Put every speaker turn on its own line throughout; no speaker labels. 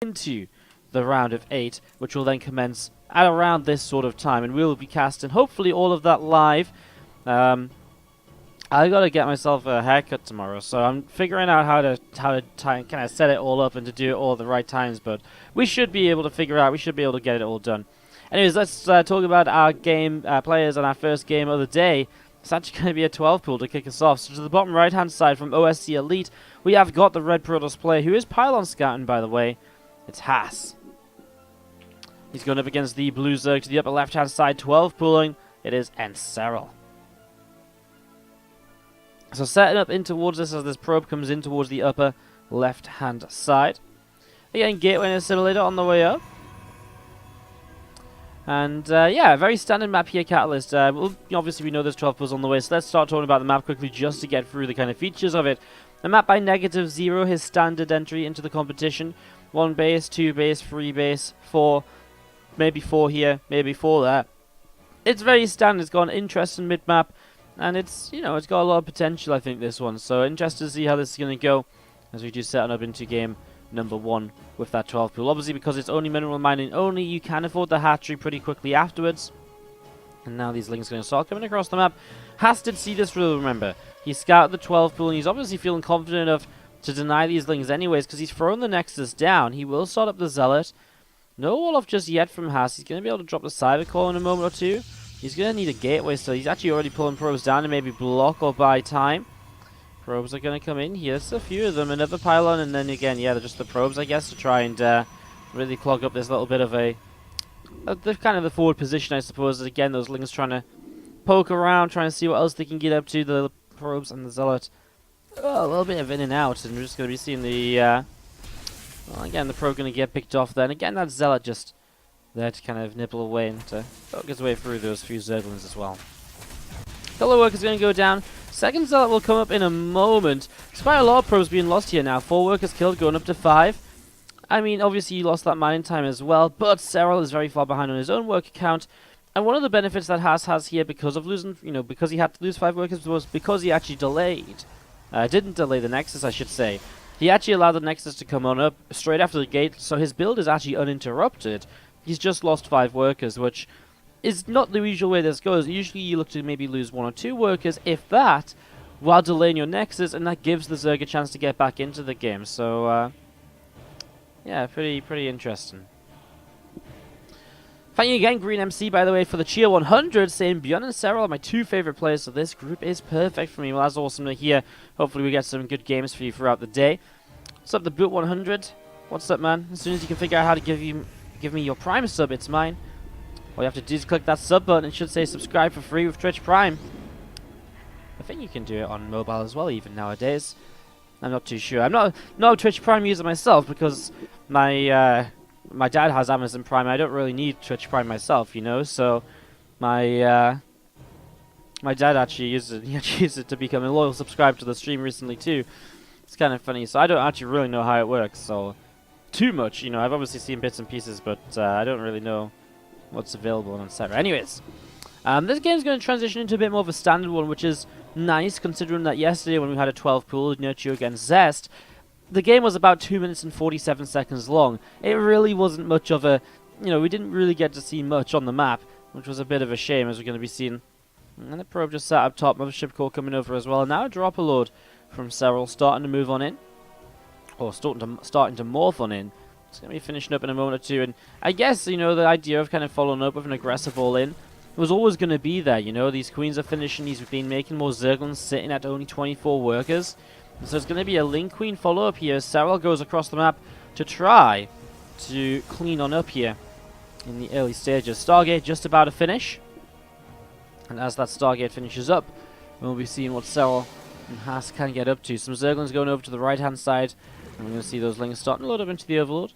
into the round of 8, which will then commence at around this sort of time, and we'll be casting hopefully all of that live. I gotta get myself a haircut tomorrow, so I'm figuring out how to kind of set it all up and to do it all at the right times. But we should be able to figure out. We should be able to get it all done. Anyways, let's talk about our game players on our first game of the day. It's actually going to be a 12 pool to kick us off. So to the bottom right hand side from OSC Elite, we have got the Red Protoss player who is pylon scouting, by the way. It's Haas. He's going up against the Blue Zerg to the upper left hand side, 12 pooling. It is Serral. So setting up in towards this as this probe comes in towards the upper left-hand side. Again, Gateway and Assimilator on the way up. And yeah, very standard map here, Catalyst. Obviously, we know there's 12 pools on the way, so let's start talking about the map quickly just to get through the kind of features of it. The map by -0, his standard entry into the competition. 1 base, 2 base, 3 base, 4, maybe 4 here, maybe 4 there. It's very standard. It's got an interesting mid-map. And it's, you know, it's got a lot of potential, I think, this one. So interested to see how this is going to go as we do setting up into game number 1 with that 12 pool. Obviously, because it's only mineral mining only, you can afford the hatchery pretty quickly afterwards. And now these links are going to start coming across the map. Haas did see this rule, remember. He scouted the 12 pool, and he's obviously feeling confident enough to deny these links anyways, because he's thrown the Nexus down. He will start up the Zealot. No wall-off just yet from Haas. He's going to be able to drop the Cyber Core in a moment or two. He's going to need a gateway, so he's actually already pulling probes down to maybe block or buy time. Probes are going to come in here. There's a few of them. Another pylon, and then again, yeah, they're just the probes, I guess, to try and really clog up this little bit of kind of the forward position, I suppose. Again, those lings trying to poke around, trying to see what else they can get up to. The probes and the Zealot. Oh, a little bit of in and out, and we're just going to be seeing the... well, again, the probe going to get picked off then. Again, that Zealot just... there to kind of nibble away and to poke his way through those few Zerglings as well. Color work is going to go down. Second Zealot will come up in a moment. Despite a lot of probes being lost here now. 4 workers killed, going up to 5. I mean, obviously you lost that mining time as well, but Serral is very far behind on his own worker count. And one of the benefits that Haas has here because of losing, you know, because he had to lose 5 workers was because he actually delayed. Didn't delay the Nexus, I should say. He actually allowed the Nexus to come on up straight after the gate, so his build is actually uninterrupted. He's just lost 5 workers, which is not the usual way this goes. Usually you look to maybe lose 1 or 2 workers, if that, while delaying your Nexus, and that gives the Zerg a chance to get back into the game. So, yeah, pretty interesting. Thank you again, Green MC, by the way, for the cheer 100, saying Bjorn and Serral are my 2 favorite players, so this group is perfect for me. Well, that's awesome to hear. Hopefully we get some good games for you throughout the day. What's up, the Boot 100? What's up, man? As soon as you can figure out how to give me your Prime sub, it's mine. All you have to do is click that sub button. It should say subscribe for free with Twitch Prime. I think you can do it on mobile as well, even nowadays. I'm not too sure. I'm not a Twitch Prime user myself because my dad has Amazon Prime. I don't really need Twitch Prime myself, you know. So my dad actually uses it. He actually used it to become a loyal subscriber to the stream recently too. It's kind of funny. So I don't actually really know how it works. So. Too much, you know. I've obviously seen bits and pieces, but I don't really know what's available on Serral. Anyways, this game's going to transition into a bit more of a standard one, which is nice considering that yesterday when we had a 12 pool, Nurture against Zest, the game was about 2 minutes and 47 seconds long. It really wasn't much of a, you know, we didn't really get to see much on the map, which was a bit of a shame as we're going to be seeing. And the probe just sat up top, Mothership Core coming over as well, and now a drop a load from Serral starting to move on in. Or starting to morph on in. It's going to be finishing up in a moment or two. And I guess, you know, the idea of kind of following up with an aggressive all-in was always going to be there, you know. These queens are finishing. He's been making more Zerglings, sitting at only 24 workers. And so it's going to be a Link Queen follow-up here. Serral goes across the map to try to clean on up here in the early stages. Stargate just about to finish. And as that Stargate finishes up, we'll be seeing what Serral and Haas can get up to. Some Zerglings going over to the right-hand side. And we're going to see those links starting to load up into the Overlord.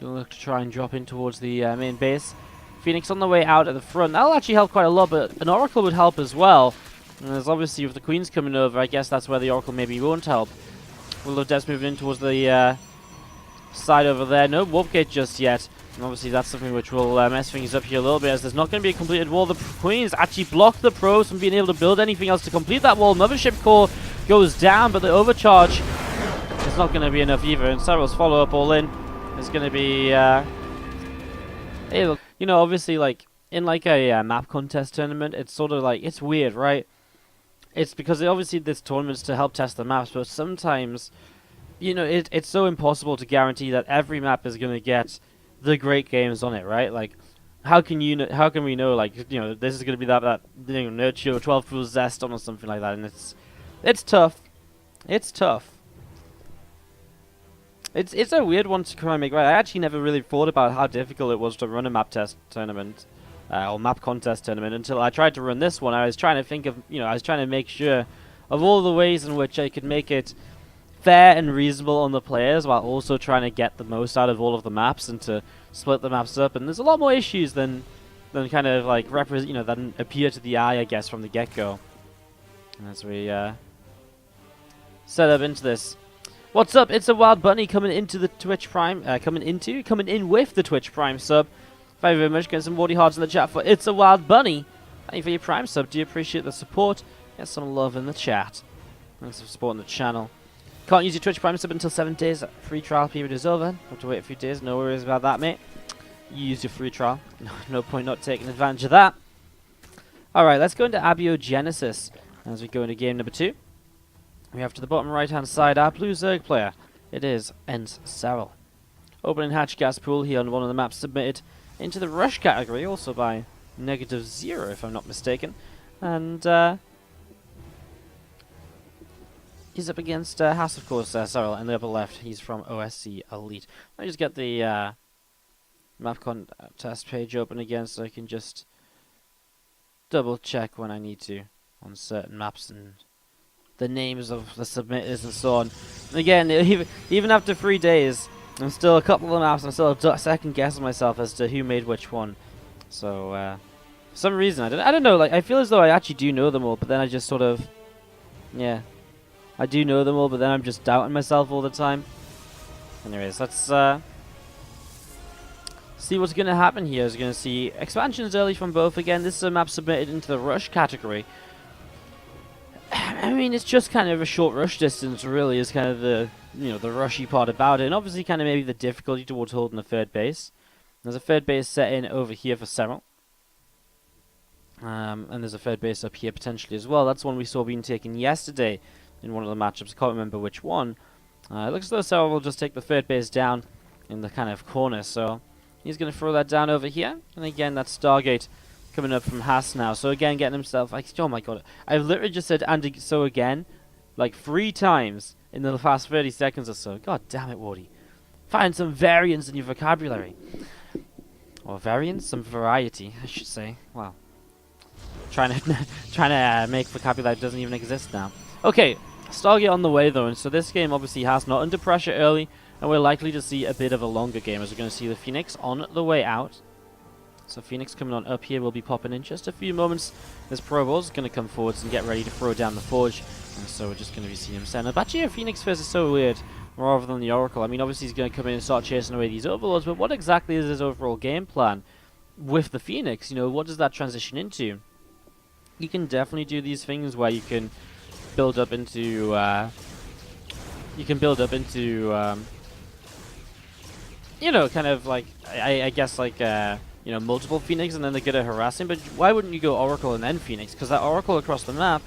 Going to look to try and drop in towards the main base. Phoenix on the way out at the front. That'll actually help quite a lot, but an Oracle would help as well. And there's obviously, with the Queens coming over, I guess that's where the Oracle maybe won't help. Will of Death's moving in towards the side over there. No warp gate just yet. And obviously that's something which will mess things up here a little bit, as there's not going to be a completed wall. The Queens actually block the probes from being able to build anything else to complete that wall. Mothership Core goes down, but the overcharge is not going to be enough either. And Serral's follow-up all in It's gonna be, hey, look, you know, obviously, like, in, like, a map contest tournament, it's sort of, like, it's weird, right? It's because, obviously, this tournament's to help test the maps, but sometimes, you know, it's so impossible to guarantee that every map is gonna get the great games on it, right? Like, how can we know, like, you know, this is gonna be that you know, Nurture or 12 Fools Zest on or something like that, and it's tough. It's tough. It's a weird one to try and make right. I actually never really thought about how difficult it was to run a map test tournament, or map contest tournament, until I tried to run this one. I was trying to think of, you know, I was trying to make sure of all the ways in which I could make it fair and reasonable on the players, while also trying to get the most out of all of the maps and to split the maps up. And there's a lot more issues than kind of like you know, than appear to the eye, I guess, from the get-go. As we set up into this. What's up? It's a Wild Bunny coming into the Twitch Prime. Coming in with the Twitch Prime sub. Thank you very much. Get some 40 hearts in the chat for It's a Wild Bunny. Thank you for your Prime sub. Do you appreciate the support? Get some love in the chat. Thanks for supporting the channel. Can't use your Twitch Prime sub until 7 days. Free trial period is over. Have to wait a few days. No worries about that, mate. You use your free trial. No point not taking advantage of that. Alright, let's go into Abiogenesis as we go into game number 2. We have to the bottom right hand side our blue Zerg player. It is Serral. Opening hatch gas pool here on one of the maps submitted into the rush category, also by -0 if I'm not mistaken. And he's up against House, of course, Serral in the upper left. He's from OSC Elite. Let me just get the map contest page open again so I can just double check when I need to on certain maps and the names of the submitters and so on. And again, even after 3 days, I'm still a couple of the maps, I'm still second guessing myself as to who made which one. So, for some reason, I don't know, like, I feel as though I actually do know them all, but then I just sort of, yeah, I do know them all, but then I'm just doubting myself all the time. Anyways, let's see what's going to happen here. We're going to see expansions early from both. Again, this is a map submitted into the rush category. I mean, it's just kind of a short rush distance, really, is kind of the, you know, the rushy part about it. And obviously kind of maybe the difficulty towards holding a third base. There's a third base set in over here for Serral. And there's a third base up here potentially as well. That's one we saw being taken yesterday in one of the matchups. I can't remember which one. It looks as though Serral will just take the third base down in the kind of corner. So he's going to throw that down over here. And again, that's Stargate coming up from Haas now. So again, getting himself, like, oh my god, I've literally just said and so again like 3 times in the past 30 seconds or so. God damn it, Wardy. Find some variance in your vocabulary. Or variance? Some variety, I should say. Wow. Trying to make vocabulary that doesn't even exist now. Okay, Stargate on the way though, and so this game obviously has not under pressure early, and we're likely to see a bit of a longer game as we're going to see the Phoenix on the way out. So Phoenix coming on up here will be popping in just a few moments. This Pro Bowl's going to come forwards and get ready to throw down the Forge. And so we're just going to be seeing him stand up. Actually, a Phoenix first is so weird, rather than the Oracle. I mean, obviously he's going to come in and start chasing away these Overlords, but what exactly is his overall game plan with the Phoenix? You know, what does that transition into? You can definitely do these things where you can build up into, you know, kind of like, I guess like, you know, multiple Phoenix and then they're good at harassing, but why wouldn't you go Oracle and then Phoenix? Because that Oracle across the map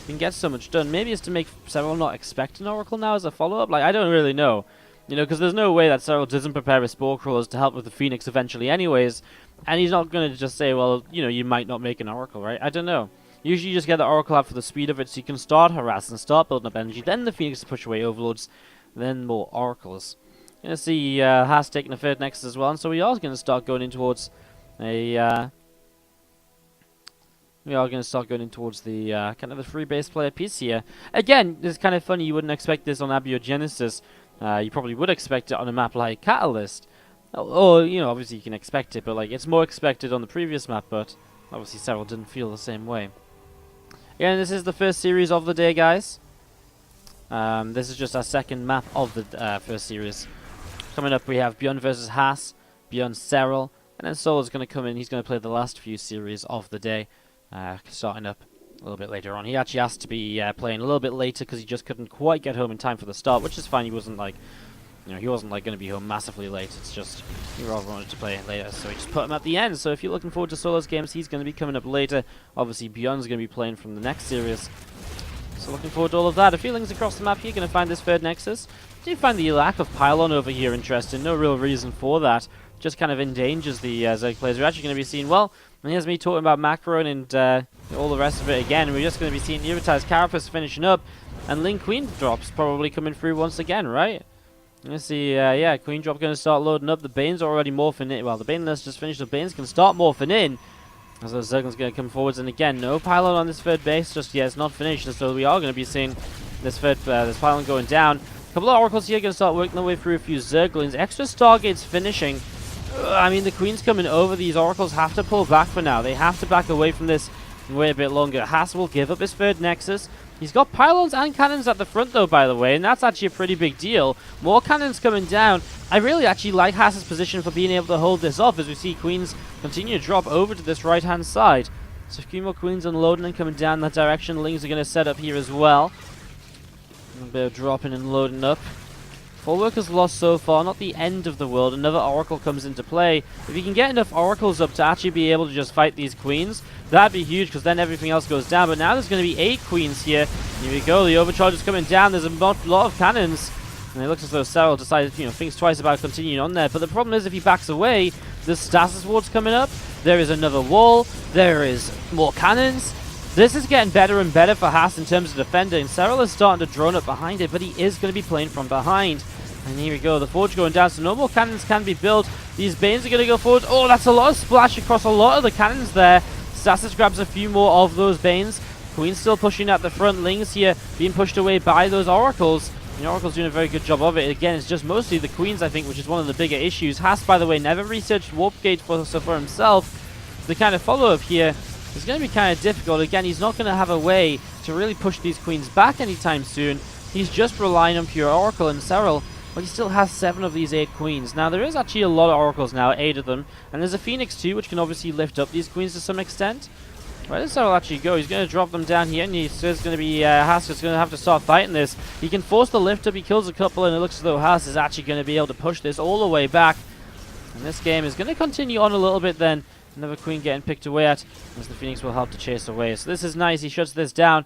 can get so much done. Maybe it's to make Serral not expect an Oracle now as a follow-up. Like, I don't really know. You know, because there's no way that Serral doesn't prepare his Spore Crawlers to help with the Phoenix eventually anyways, and he's not going to just say, well, you know, you might not make an Oracle, right? I don't know. Usually you just get the Oracle out for the speed of it so you can start harassing, start building up energy, then the Phoenix to push away Overlords, then more Oracles. You're going to see Haas taking a third Nexus as well, and so we are going to start going in towards a... we are going to start going in towards the kind of the free base player piece here. Again, it's kind of funny, you wouldn't expect this on Abiogenesis. You probably would expect it on a map like Catalyst. Or, you know, obviously you can expect it, but like it's more expected on the previous map, but obviously Serral didn't feel the same way. Again, this is the first series of the day, guys. This is just our second map of the first series. Coming up, we have Bjorn versus Haas, Bjorn Serral, and then Solo's going to come in. He's going to play the last few series of the day, starting up a little bit later on. He actually asked to be playing a little bit later because he just couldn't quite get home in time for the start, which is fine. He wasn't like You know, he wasn't like going to be home massively late. It's just he rather wanted to play later, so he just put him at the end. So if you're looking forward to Solo's games, he's going to be coming up later. Obviously, Bjorn's going to be playing from the next series. So looking forward to all of that. A few links across the map here. Going to find this third Nexus. Do you find the lack of pylon over here interesting? No real reason for that. Just kind of endangers the Zerg players. We're actually going to be seeing, well, and here's me talking about Macron and all the rest of it again. We're just going to be seeing Irritized Carapace finishing up, and Link Queen drops probably coming through once again, right? Let's see, yeah, Queen drop going to start loading up. The Bane's already morphing in. Well, the Baneless just finished. The Banes can start morphing in. As those Zerglings going to come forwards, and again, no pylon on this third base just yet. It's not finished, and so we are going to be seeing this this pylon going down. A couple of Oracles here going to start working their way through a few Zerglings. Extra Stargates finishing. I mean, the Queen's coming over. These Oracles have to pull back for now. They have to back away from this and wait a bit longer. Haas will give up his third Nexus. He's got pylons and cannons at the front, though, by the way, and that's actually a pretty big deal. More cannons coming down. I really actually like Haas's position for being able to hold this off as we see Queens continue to drop over to this right-hand side. So a few more Queens unloading and coming down that direction. Lings are going to set up here as well. A little bit of dropping and loading up. 4 workers lost so far, not the end of the world. Another Oracle comes into play. If you can get enough Oracles up to actually be able to just fight these Queens, that'd be huge, because then everything else goes down. But now there's going to be 8 Queens here. Here we go, the Overcharge is coming down. There's a lot of cannons. And it looks as though Serral decided, thinks twice about continuing on there. But the problem is, if he backs away, there's Stasis Wards coming up. There is another wall. There is more cannons. This is getting better and better for Haas in terms of defending. Serral is starting to drone up behind it, but he is going to be playing from behind. And here we go, the Forge going down, so no more cannons can be built. These Banes are going to go forward. Oh, that's a lot of splash across a lot of the cannons there. Stasis grabs a few more of those Banes. Queen's still pushing at the front. Lings here being pushed away by those Oracles. The Oracle's doing a very good job of it. Again, it's just mostly the Queens, I think, which is one of the bigger issues. Haas, by the way, never researched Warp Gate for himself. The kind of follow-up here is going to be kind of difficult. Again, he's not going to have a way to really push these Queens back anytime soon. He's just relying on pure Oracle and Serral. But he still has 7 of these 8 Queens. Now, there is actually a lot of Oracles now, 8 of them. And there's a Phoenix too, which can obviously lift up these Queens to some extent. Where does Serral actually go? He's going to drop them down here, and he's going to be, Haas is going to have to start fighting this. He can force the lift up, he kills a couple, and it looks as though Haas is actually going to be able to push this all the way back. And this game is going to continue on a little bit then. Another Queen getting picked away at, as the Phoenix will help to chase away. So this is nice, he shuts this down.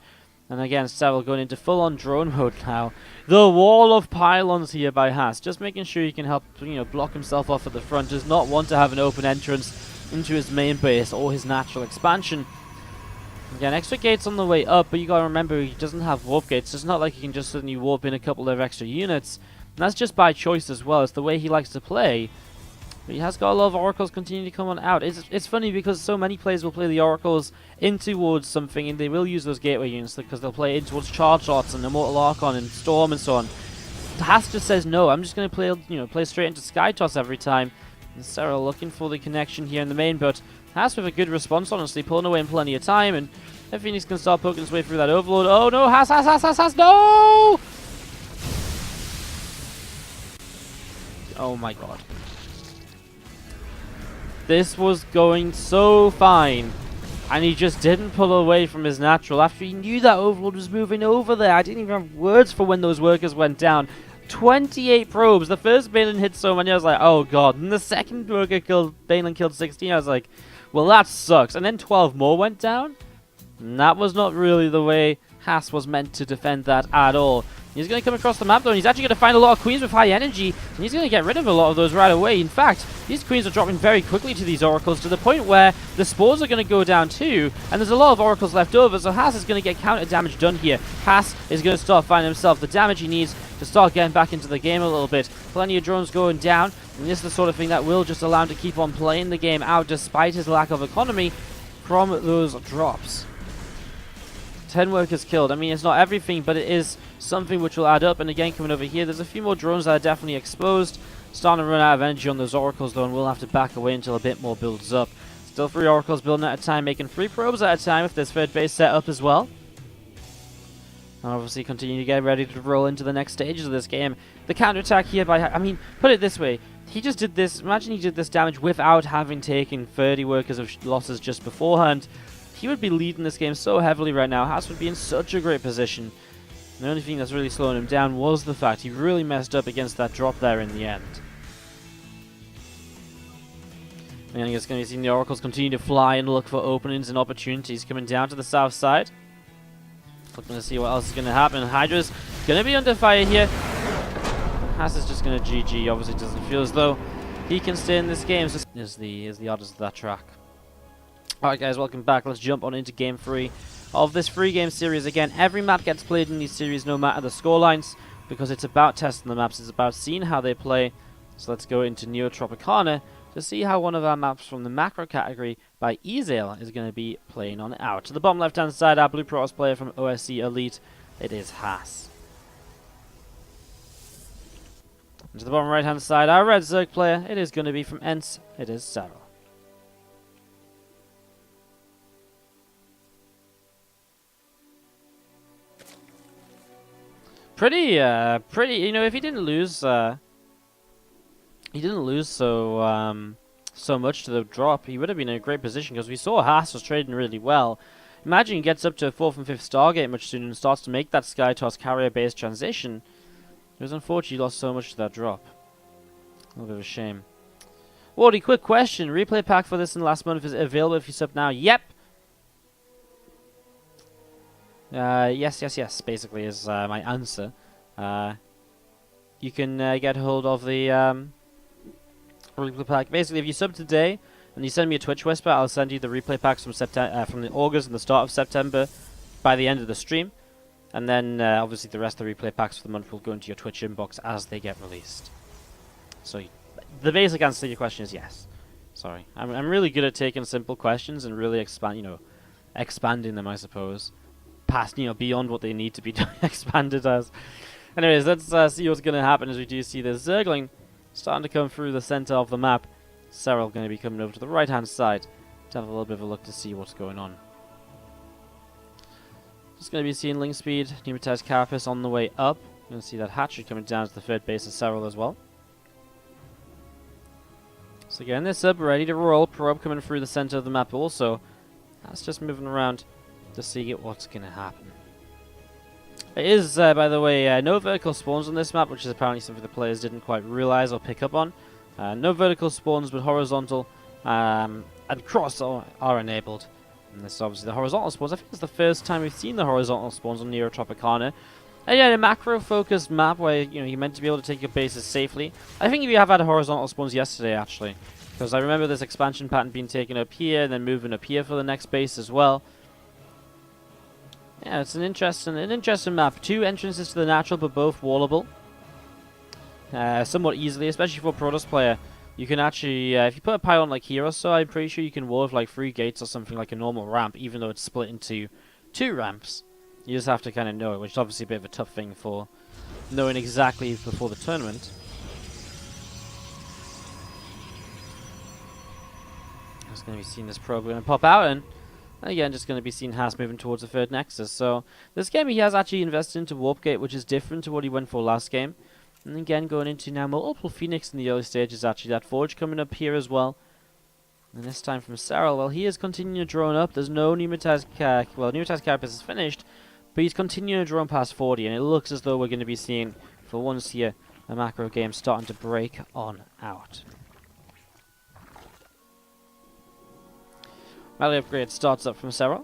And again, Serral going into full-on drone mode now. The wall of pylons here by Haas. Just making sure he can help, block himself off at the front. Does not want to have an open entrance into his main base or his natural expansion. Again, extra gates on the way up, but you gotta remember he doesn't have warp gates. It's not like he can just suddenly warp in a couple of extra units. And that's just by choice as well. It's the way he likes to play. But he has got a lot of Oracles continuing to come on out. It's funny because so many players will play the Oracles in towards something, and they will use those gateway units because they'll play in towards Charge Lots and Immortal Archon and Storm and so on. Haas just says no. I'm just going to play, play straight into Sky Toss every time. And Serral looking for the connection here in the main, but Haas with a good response, honestly, pulling away in plenty of time, and if Phoenix can start poking his way through that Overlord. Oh no, Haas, no! Oh my god. This was going so fine, and he just didn't pull away from his natural after he knew that Overlord was moving over there. I didn't even have words for when those workers went down. 28 probes. The first Baneland hit so many, I was like, oh god. And the second worker killed Baneland killed 16. I was like, well, that sucks. And then 12 more went down. And that was not really the way Haas was meant to defend that at all. He's going to come across the map, though, and he's actually going to find a lot of Queens with high energy, and he's going to get rid of a lot of those right away. In fact, these Queens are dropping very quickly to these Oracles, to the point where the Spores are going to go down too, and there's a lot of Oracles left over, so Haas is going to get counter damage done here. Haas is going to start finding himself the damage he needs to start getting back into the game a little bit. Plenty of drones going down, and this is the sort of thing that will just allow him to keep on playing the game out despite his lack of economy from those drops. 10 workers killed. I mean, it's not everything, but it is something which will add up. And again, coming over here, there's a few more drones that are definitely exposed. Starting to run out of energy on those Oracles, though, and we'll have to back away until a bit more builds up. Still 3 Oracles building at a time, making 3 probes at a time with this third base set up as well. And obviously continue to get ready to roll into the next stages of this game. The counterattack here by... I mean, put it this way. He just did this... Imagine he did this damage without having taken 30 workers of losses just beforehand. He would be leading this game so heavily right now. Haas would be in such a great position. The only thing that's really slowing him down was the fact he really messed up against that drop there in the end. And I guess going to be seeing the Oracles continue to fly and look for openings and opportunities coming down to the south side. Looking to see what else is going to happen. Hydra's going to be under fire here. Haas is just going to GG. Obviously doesn't feel as though he can stay in this game. So is the oddest of that track. Alright guys, welcome back. Let's jump on into game 3 of this free game series. Again, every map gets played in these series no matter the scorelines, because it's about testing the maps. It's about seeing how they play. So let's go into Tropicana to see how one of our maps from the macro category by Serral is going to be playing on out. To the bottom left hand side, our Blue Protoss player from OSC Elite, it is Haas. And to the bottom right hand side, our Red Zerg player, it is going to be from ENCE, it is Serral. Pretty, you know, if he didn't lose so much to the drop, he would have been in a great position, because we saw Haas was trading really well. Imagine he gets up to a 4th and 5th Stargate much sooner and starts to make that Sky Toss carrier-based transition. It was unfortunate he lost so much to that drop. A little bit of a shame. Wardy, quick question. Replay pack for this in the last month is available if you sub now? Yep. Yes, basically is my answer. You can get hold of the replay pack. Basically, if you sub today and you send me a Twitch whisper, I'll send you the replay packs from from the August and the start of September by the end of the stream. And then, obviously, the rest of the replay packs for the month will go into your Twitch inbox as they get released. So, the basic answer to your question is yes. Sorry. I'm really good at taking simple questions and really expanding them, I suppose. Past, beyond what they need to be expanded as. Anyways, let's see what's going to happen as we do see the Zergling starting to come through the center of the map. Serral going to be coming over to the right-hand side to have a little bit of a look to see what's going on. Just going to be seeing Link Speed, Pneumatized Carapace on the way up. You're going to see that hatchery coming down to the third base of Serral as well. So again, this up, ready to roll. Probe coming through the center of the map also. That's just moving around to see what's going to happen. It is, by the way, no vertical spawns on this map, which is apparently something the players didn't quite realize or pick up on. No vertical spawns, but horizontal and cross are enabled. And this is obviously the horizontal spawns. I think it's the first time we've seen the horizontal spawns on Tropicana. And yeah, a macro-focused map where you're meant to be able to take your bases safely. I think we have had horizontal spawns yesterday, actually, because I remember this expansion pattern being taken up here and then moving up here for the next base as well. Yeah, it's an interesting map. 2 entrances to the natural, but both wallable. Somewhat easily, especially for a Protoss player. You can actually, if you put a pylon like here or so, I'm pretty sure you can wall with like 3 gates or something like a normal ramp, even though it's split into 2 ramps. You just have to kind of know it, which is obviously a bit of a tough thing for knowing exactly before the tournament. Just going to be seeing this probe going to pop out, and again, just going to be seeing Haas moving towards the third nexus. So this game he has actually invested into Warp Gate, which is different to what he went for last game. And again, going into now multiple Phoenix in the early stages, actually. That Forge coming up here as well. And this time from Serral, well, he is continuing to drone up. There's no Pneumatized Carapace is finished, but he's continuing to drone past 40, and it looks as though we're going to be seeing, for once here, a macro game starting to break on out. Rally upgrade starts up from Serral.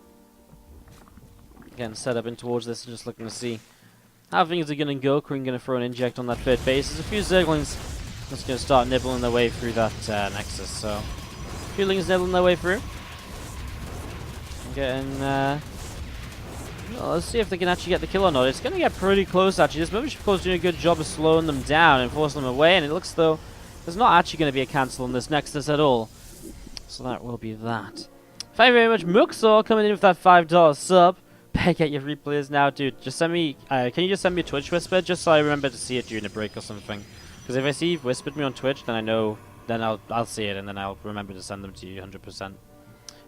Again, set up in towards this, just looking to see how things are going to go. Queen going to throw an inject on that third base. There's a few Zerglings that's going to start nibbling their way through that nexus. So, a few Lings nibbling their way through. Getting, well, let's see if they can actually get the kill or not. It's going to get pretty close, actually. This movie, of course, doing a good job of slowing them down and forcing them away. And it looks though there's not actually going to be a cancel on this nexus at all. So that will be that. Thank you very much, Muxor, coming in with that $5 sub. Better get your replays now, dude. Just send me. Can you just send me a Twitch whisper, just so I remember to see it during a break or something? Because if I see you've whispered me on Twitch, then I know. Then I'll see it, and then I'll remember to send them to you 100%.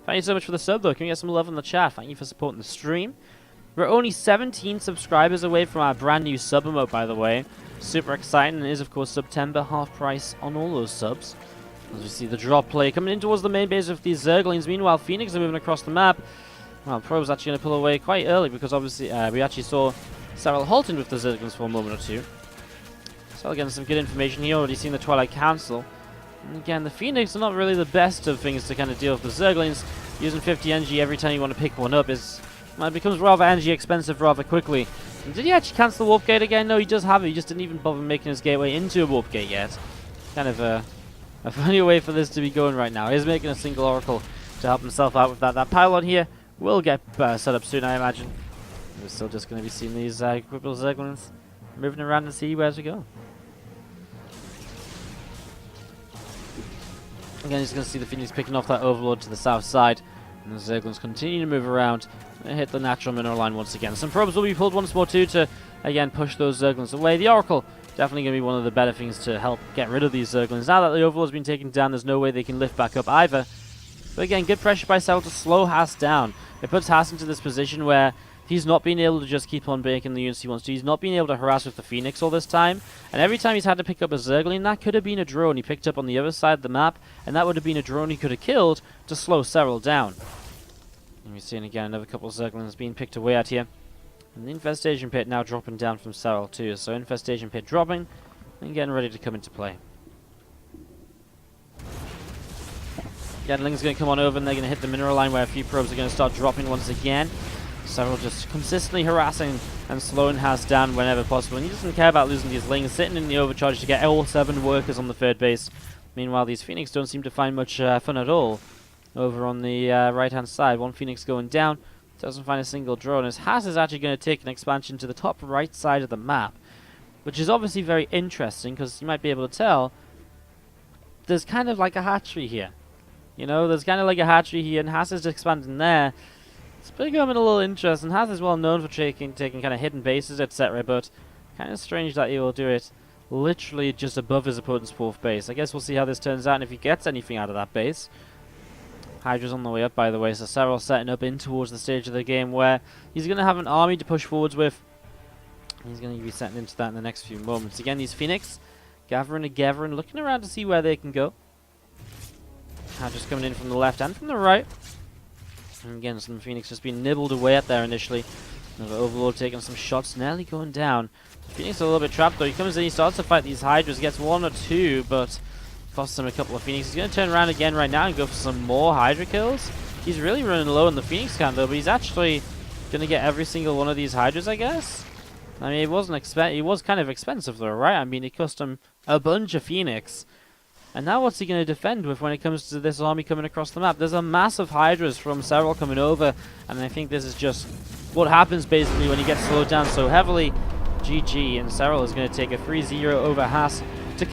Thank you so much for the sub, though. Can we get some love in the chat? Thank you for supporting the stream. We're only 17 subscribers away from our brand new sub emote, by the way. Super exciting. It is, of course, September half price on all those subs. As we see the drop play coming in towards the main base of these Zerglings. Meanwhile, Phoenix are moving across the map. Well, Probe's actually going to pull away quite early because obviously we actually saw Serral halted with the Zerglings for a moment or two. Serral getting some good information here, already seen the Twilight Council. And again, the Phoenix are not really the best of things to kind of deal with the Zerglings. Using 50 energy every time you want to pick one up it becomes rather energy expensive rather quickly. And did he actually cancel the warp gate again? No, he does have it. He just didn't even bother making his gateway into a warp gate yet. Kind of a funny way for this to be going right now. He's making a single Oracle to help himself out with that. That pylon here will get set up soon, I imagine. We're still just going to be seeing these crippled Zerglings moving around and see where to go. Again, he's going to see the Phoenix picking off that Overlord to the south side. And the Zerglings continue to move around and hit the natural mineral line once again. Some probes will be pulled once more too to, again, push those Zerglings away. The Oracle definitely going to be one of the better things to help get rid of these Zerglings. Now that the Overlord's been taken down, there's no way they can lift back up either. But again, good pressure by Serral to slow Haas down. It puts Haas into this position where he's not being able to just keep on making the units he wants to. He's not being able to harass with the Phoenix all this time. And every time he's had to pick up a Zergling, that could have been a drone he picked up on the other side of the map. And that would have been a drone he could have killed to slow Serral down. And we're seeing again another couple of Zerglings being picked away at here. And the Infestation Pit now dropping down from Serral too. So Infestation Pit dropping and getting ready to come into play. Gatlin's going to come on over and they're going to hit the mineral line where a few probes are going to start dropping once again. Serral just consistently harassing and slowing Haas down whenever possible. And he doesn't care about losing these Lings, sitting in the overcharge to get all 7 workers on the third base. Meanwhile, these Phoenix don't seem to find much fun at all. Over on the right-hand side, one Phoenix going down, doesn't find a single drone. As Haas is actually going to take an expansion to the top right side of the map, which is obviously very interesting because you might be able to tell there's kind of like a hatchery here. You know, there's kind of like a hatchery here, and Haas is expanding there. It's becoming a little interesting. Haas is well known for taking kind of hidden bases, etc., but kind of strange that he will do it literally just above his opponent's 4th base. I guess we'll see how this turns out and if he gets anything out of that base. Hydra's on the way up, by the way, so Serral setting up in towards the stage of the game where he's going to have an army to push forwards with. He's going to be setting into that in the next few moments. Again, these Phoenix gathering together and looking around to see where they can go. Just coming in from the left and from the right. And again, some Phoenix just being nibbled away at there initially. Another Overlord taking some shots, nearly going down. Phoenix a little bit trapped though. He comes in, he starts to fight these Hydras, gets 1 or 2, but costs him a couple of Phoenix. He's going to turn around again right now and go for some more Hydra kills. He's really running low on the Phoenix count though, but he's actually going to get every single one of these Hydras, I guess. I mean, he was kind of expensive though, right? I mean, it cost him a bunch of Phoenix. And now what's he going to defend with when it comes to this army coming across the map? There's a massive Hydras from Serral coming over, and I think this is just what happens basically when he gets slowed down so heavily. GG, and Serral is going to take a 3-0 over Haas